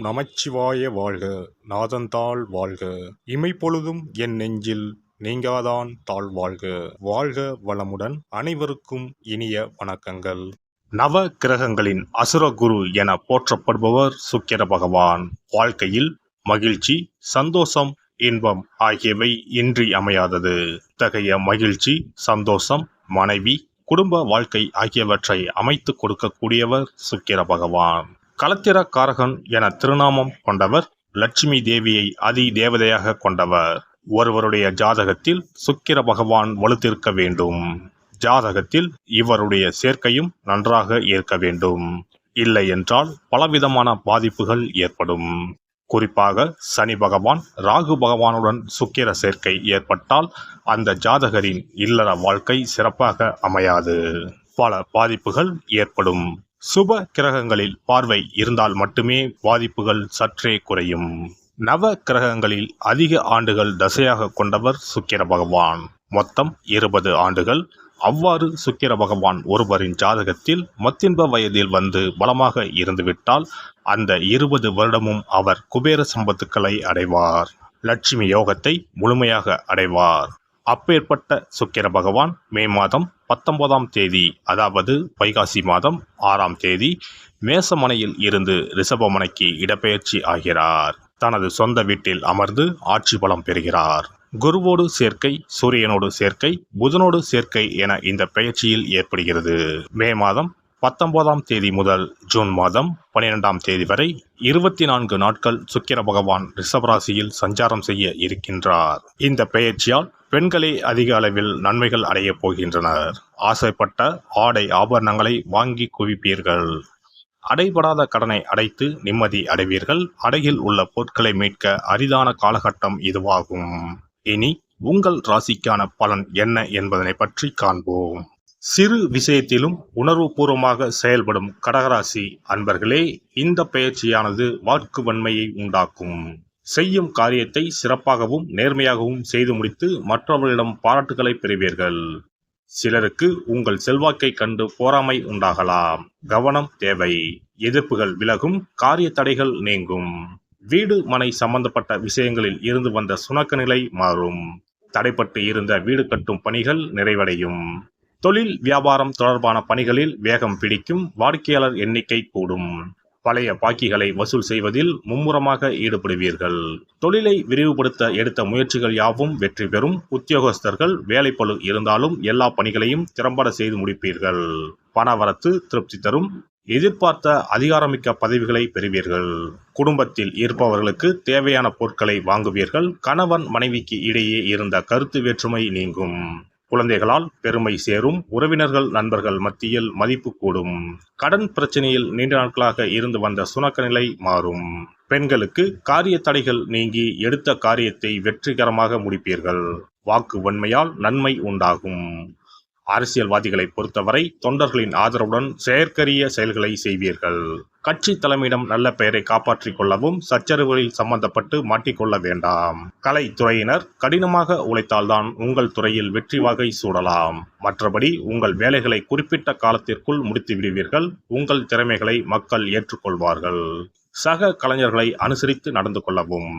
நமச்சிவாய வாழ்க. நாதன்தாள் வாழ்க. இமைப்பொழுதும் என் நெஞ்சில் நீங்காதான் தாழ் வாழ்க. வாழ்க வளமுடன். அனைவருக்கும் இனிய வணக்கங்கள். நவ கிரகங்களின் அசுர குரு என போற்றப்படுபவர் சுக்கிர பகவான். வாழ்க்கையில் மகிழ்ச்சி, சந்தோஷம், இன்பம் ஆகியவை இன்றி அமையாதது. இத்தகைய மகிழ்ச்சி, சந்தோஷம், மனைவி, குடும்ப வாழ்க்கை ஆகியவற்றை அமைத்து கொடுக்கக்கூடியவர் சுக்கிர பகவான். களத்திர காரகன் என திருநாமம் கொண்டவர். லட்சுமி தேவியை அதி தேவதையாக கொண்டவர். ஒருவருடைய ஜாதகத்தில் சுக்கிர பகவான் வலுத்திருக்க வேண்டும். ஜாதகத்தில் இவருடைய சேர்க்கையும் நன்றாக இருக்க வேண்டும். இல்லை என்றால் பலவிதமான பாதிப்புகள் ஏற்படும். குறிப்பாக சனி பகவான், ராகு பகவானுடன் சுக்கிர சேர்க்கை ஏற்பட்டால் அந்த ஜாதகரின் இல்லற வாழ்க்கை சிறப்பாக அமையாது. பல பாதிப்புகள் ஏற்படும். சுப கிரகங்களில் பார்வை இருந்தால் மட்டுமே பாதிப்புகள் சற்றே குறையும். நவ கிரகங்களில் அதிக ஆண்டுகள் தசையாக கொண்டவர் சுக்கிர பகவான். மொத்தம் 20 ஆண்டுகள். அவ்வாறு சுக்கிர பகவான் ஒருவரின் ஜாதகத்தில் மத்தின்ப வயதில் வந்து பலமாக இருந்துவிட்டால் அந்த 20 வருடமும் அவர் குபேர சம்பத்துக்களை அடைவார். லட்சுமி யோகத்தை முழுமையாக அடைவார். அப்பேற்பட்ட சுக்கிர பகவான் மே மாதம் 19ஆம் தேதி, அதாவது வைகாசி மாதம் 6ஆம் தேதி மேசமனையில் இருந்து ரிஷபமனைக்கு இடப்பெயர்ச்சி ஆகிறார். தனது சொந்த வீட்டில் அமர்ந்து ஆட்சி பலம் பெறுகிறார். குருவோடு சேர்க்கை, சூரியனோடு சேர்க்கை, புதனோடு சேர்க்கை என இந்த பெயர்ச்சியில் ஏற்படுகிறது. மே மாதம் 19ஆம் தேதி முதல் ஜூன் மாதம் 12ஆம் தேதி வரை 24 நாட்கள் சுக்கிர பகவான் ரிஷபராசியில் சஞ்சாரம் செய்ய இருக்கின்றார். இந்த பெயர்ச்சியால் பெண்களே அதிக அளவில் நன்மைகள் அடைய போகின்றனர். ஆசைப்பட்ட ஆடை ஆபரணங்களை வாங்கி குவிப்பீர்கள். அடைபடாத கடனை அடைத்து நிம்மதி அடைவீர்கள். அடையில் உள்ள பொருட்களை மீட்க அரிதான காலகட்டம் இதுவாகும். இனி உங்கள் ராசிக்கான பலன் என்ன என்பதனை பற்றி காண்போம். சிறு விஷயத்திலும் உணர்வுபூர்வமாக செயல்படும் கடகராசி அன்பர்களே, இந்த பெயர்ச்சியானது வாக்கு வன்மையை உண்டாக்கும். செய்யும் காரியத்தை சிறப்பாகவும் நேர்மையாகவும் செய்து முடித்து மற்றவர்களிடம் பாராட்டுகளை பெறுவீர்கள். சிலருக்கு உங்கள் செல்வாக்கை கண்டு பொறாமை உண்டாகலாம். கவனம் தேவை. எதிர்ப்புகள் விலகும். காரிய தடைகள் நீங்கும். வீடு மனை சம்பந்தப்பட்ட விஷயங்களில் இருந்து வந்த சுணக்க நிலை மாறும். தடைப்பட்டு இருந்த வீடு கட்டும் பணிகள் நிறைவடையும். தொழில் வியாபாரம் தொடர்பான பணிகளில் வேகம் பிடிக்கும். வாடிக்கையாளர் எண்ணிக்கை கூடும். பழைய பாக்கிகளை வசூல் செய்வதில் மும்முரமாக ஈடுபடுவீர்கள். தொழிலை விரிவுபடுத்த எடுத்த முயற்சிகள் யாவும் வெற்றி பெறும். உத்தியோகஸ்தர்கள் வேலைப்பளு இருந்தாலும் எல்லா பணிகளையும் திறம்பட செய்து முடிப்பீர்கள். பணவரத்து திருப்தி தரும். எதிர்பார்த்த அதிகாரமிக்க பதவிகளை பெறுவீர்கள். குடும்பத்தில் இருப்பவர்களுக்கு தேவையான பொருட்களை வாங்குவீர்கள். கணவன் மனைவிக்கு இடையே இருந்த கருத்து வேற்றுமை நீங்கும். குழந்தைகளால் பெருமை சேரும். உறவினர்கள் நண்பர்கள் மத்தியில் மதிப்பு கூடும். கடன் பிரச்சனையில் நீண்ட நாட்களாக இருந்து வந்த சுணக்க நிலை மாறும். பெண்களுக்கு காரிய தடைகள் நீங்கி எடுத்த காரியத்தை வெற்றிகரமாக முடிப்பீர்கள். வாக்கு வன்மையால் நன்மை உண்டாகும். அரசியல்வாதிகளை பொறுத்தவரை தொண்டர்களின் ஆதரவுடன் செயற்கரிய செயல்களை செய்வீர்கள். கட்சி தலைமையிடம் நல்ல பெயரை காப்பாற்றிக் கொள்ளவும் சச்சரவுகளில் சம்பந்தப்பட்டு மாட்டிக்கொள்ள வேண்டாம். கலைத்துறையினர் கடினமாக உழைத்தால்தான் உங்கள் துறையில் வெற்றி வாகை சூடலாம். மற்றபடி உங்கள் வேலைகளை குறிப்பிட்ட காலத்திற்குள் முடித்து விடுவீர்கள். உங்கள் திறமைகளை மக்கள் ஏற்றுக்கொள்வார்கள். சக கலைஞர்களை அனுசரித்து நடந்து கொள்ளவும்.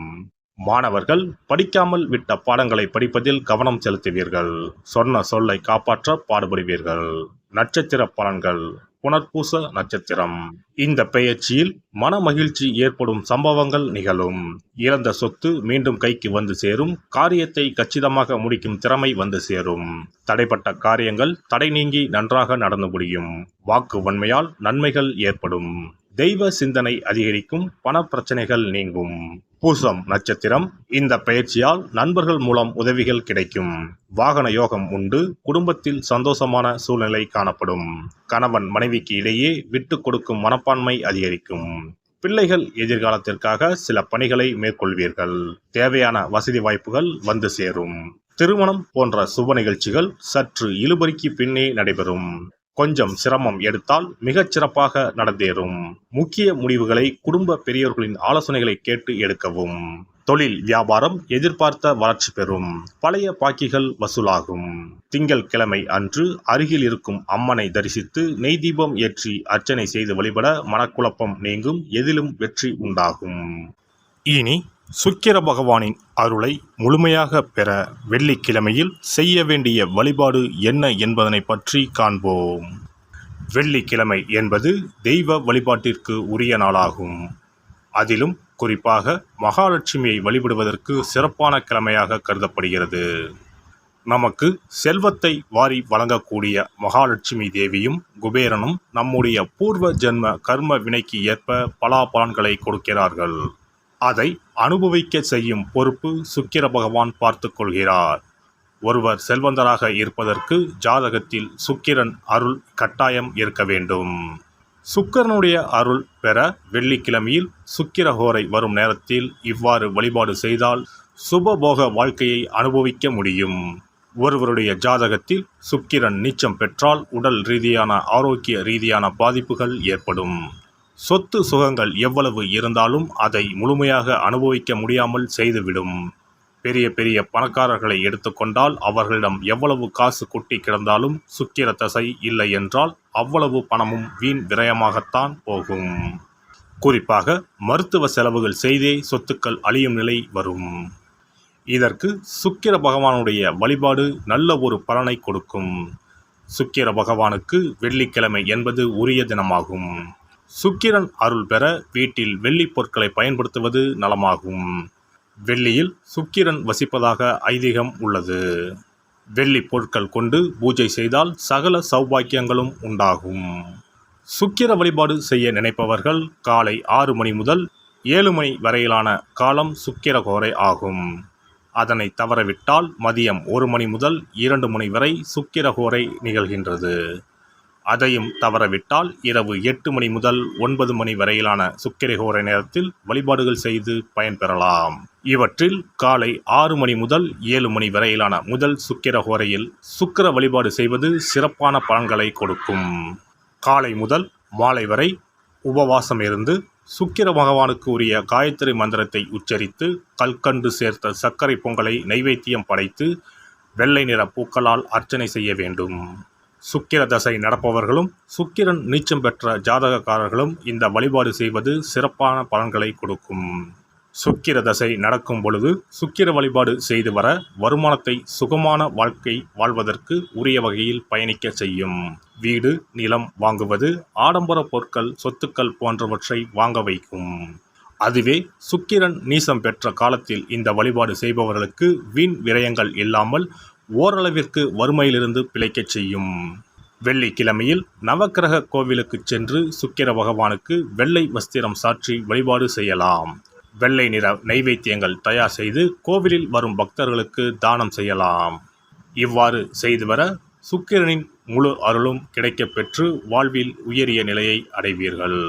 மாணவர்கள் படிக்காமல் விட்ட பாடங்களை படிப்பதில் கவனம் செலுத்துவீர்கள். சொன்ன சொல்லை காப்பாற்ற பாடுபடுவீர்கள். நட்சத்திர பலன்கள். புனர்பூச நட்சத்திரம். இந்த பெயர்ச்சியில் மன மகிழ்ச்சி ஏற்படும் சம்பவங்கள் நிகழும். இழந்த சொத்து மீண்டும் கைக்கு வந்து சேரும். காரியத்தை கச்சிதமாக முடிக்கும் திறமை வந்து சேரும். தடைப்பட்ட காரியங்கள் தடை நீங்கி நன்றாக நடந்து முடியும். வாக்கு வன்மையால் நன்மைகள் ஏற்படும். தெய்வ சிந்தனை அதிகரிக்கும். பண பிரச்சனைகள் நீங்கும். பூசம் நட்சத்திரம். இந்த பெயர்ச்சியால் நண்பர்கள் மூலம் உதவிகள் கிடைக்கும். வாகன யோகம் உண்டு. குடும்பத்தில் சந்தோஷமான சூழ்நிலை காணப்படும். கணவன் மனைவிக்கு இடையே விட்டு கொடுக்கும் மனப்பான்மை அதிகரிக்கும். பிள்ளைகள் எதிர்காலத்திற்காக சில பணிகளை மேற்கொள்வீர்கள். தேவையான வசதி வாய்ப்புகள் வந்து சேரும். திருமணம் போன்ற சுப நிகழ்ச்சிகள் சற்று இழுபறிக்கு பின்னே நடைபெறும். கொஞ்சம் சிரமம் எடுத்தால் மிகச் சிறப்பாக நடந்தேறும். முக்கிய முடிவுகளை குடும்ப பெரியோர்களின் ஆலோசனைகளை கேட்டு எடுக்கவும். தொழில் வியாபாரம் எதிர்பார்த்த வளர்ச்சி பெறும். பழைய பாக்கிகள் வசூலாகும். திங்கட்கிழமை அன்று அருகில் இருக்கும் அம்மனை தரிசித்து நெய் தீபம் ஏற்றி அர்ச்சனை செய்து வழிபட மனக்குழப்பம் நீங்கும். எதிலும் வெற்றி உண்டாகும். இனி சுக்கிர பகவானின் அருளை முழுமையாக பெற வெள்ளிக்கிழமையில் செய்ய வேண்டிய வழிபாடு என்ன என்பதனை பற்றி காண்போம். வெள்ளிக்கிழமை என்பது தெய்வ வழிபாட்டிற்கு உரிய நாளாகும். அதிலும் குறிப்பாக மகாலட்சுமியை வழிபடுவதற்கு சிறப்பான கிழமையாக கருதப்படுகிறது. நமக்கு செல்வத்தை வாரி வழங்கக்கூடிய மகாலட்சுமி தேவியும் குபேரனும் நம்முடைய பூர்வ ஜென்ம கர்ம வினைக்கு ஏற்ப பலாபலன்களை கொடுக்கிறார்கள். அதை அனுபவிக்க செய்யும் பொறுப்பு சுக்கிர பகவான் பார்த்து கொள்கிறார். ஒருவர் செல்வந்தராக இருப்பதற்கு ஜாதகத்தில் சுக்கிரன் அருள் கட்டாயம் இருக்க வேண்டும். சுக்கிரனுடைய அருள் பெற வெள்ளிக்கிழமையில் சுக்கிரஹோரை வரும் நேரத்தில் இவ்வாறு வழிபாடு செய்தால் சுபபோக வாழ்க்கையை அனுபவிக்க முடியும். ஒருவருடைய ஜாதகத்தில் சுக்கிரன் நீச்சம் பெற்றால் உடல் ரீதியான ஆரோக்கிய ரீதியான பாதிப்புகள் ஏற்படும். சொத்து சுகங்கள் எவ்வளவு இருந்தாலும் அதை முழுமையாக அனுபவிக்க முடியாமல் செய்துவிடும். பெரிய பெரிய பணக்காரர்களை எடுத்துக்கொண்டால் அவர்களிடம் எவ்வளவு காசு கொட்டி கிடந்தாலும் சுக்கிர தசை இல்லை என்றால் அவ்வளவு பணமும் வீண் விரயமாகத்தான் போகும். குறிப்பாக மருத்துவ செலவுகள் செய்தே சொத்துக்கள் அழியும் நிலை வரும். இதற்கு சுக்கிர பகவானுடைய வழிபாடு நல்ல ஒரு பலனை கொடுக்கும். சுக்கிர பகவானுக்கு வெள்ளிக்கிழமை என்பது உரிய தினமாகும். சுக்கிரன் அருள் பெற வீட்டில் வெள்ளி பொருட்களை பயன்படுத்துவது நலமாகும். வெள்ளியில் சுக்கிரன் வசிப்பதாக ஐதீகம் உள்ளது. வெள்ளி பொருட்கள் கொண்டு பூஜை செய்தால் சகல சௌபாக்கியங்களும் உண்டாகும். சுக்கிர வழிபாடு செய்ய நினைப்பவர்கள் காலை 6 மணி முதல் 7 மணி வரையிலான காலம் சுக்கிரஹோரை ஆகும். அதனை தவறவிட்டால் மதியம் 1 மணி முதல் 2 மணி வரை சுக்கிரஹோரை நிகழ்கின்றது. அதையும் தவறவிட்டால் இரவு 8 மணி முதல் 9 மணி வரையிலான சுக்கிரஹோரை நேரத்தில் வழிபாடுகள் செய்து பயன்பெறலாம். இவற்றில் காலை 6 மணி முதல் 7 மணி வரையிலான முதல் சுக்கிரஹோரையில் சுக்கிர வழிபாடு செய்வது சிறப்பான பலன்களை கொடுக்கும். காலை முதல் மாலை வரை உபவாசம் இருந்து சுக்கிர பகவானுக்கு உரிய காயத்ரி மந்திரத்தை உச்சரித்து கல்கண்டு சேர்த்த சர்க்கரை பொங்கலை நைவேத்தியம் படைத்து வெள்ளை நிற பூக்களால் அர்ச்சனை செய்ய வேண்டும். சுக்கிர தசை நடப்பவர்களும் சுக்கிரன் நீச்சம் பெற்ற ஜாதகக்காரர்களும் இந்த வழிபாடு செய்வது சிறப்பான பலன்களை கொடுக்கும். சுக்கிர தசை நடக்கும் பொழுது சுக்கிர வழிபாடு செய்து வர வருமானத்தை சுகமான வாழ்க்கை வாழ்வதற்கு உரிய வகையில் பயணிக்க செய்யும். வீடு நிலம் வாங்குவது, ஆடம்பர பொருட்கள் சொத்துக்கள் போன்றவற்றை வாங்க வைக்கும். அதுவே சுக்கிரன் நீசம் பெற்ற காலத்தில் இந்த வழிபாடு செய்பவர்களுக்கு வீண் விரயங்கள் இல்லாமல் ஓரளவிற்கு வறுமையிலிருந்து பிழைக்கச் செய்யும். வெள்ளிக்கிழமையில் நவக்கிரக கோவிலுக்கு சென்று சுக்கிர பகவானுக்கு வெள்ளை வஸ்திரம் சாற்றி வழிபாடு செய்யலாம். வெள்ளை நிற நைவேத்தியங்கள் தயார் செய்து கோவிலில் வரும் பக்தர்களுக்கு தானம் செய்யலாம். இவ்வாறு செய்து வர சுக்கிரனின் முழு அருளும் கிடைக்கப் பெற்று வாழ்வில் உயரிய நிலையை அடைவீர்கள்.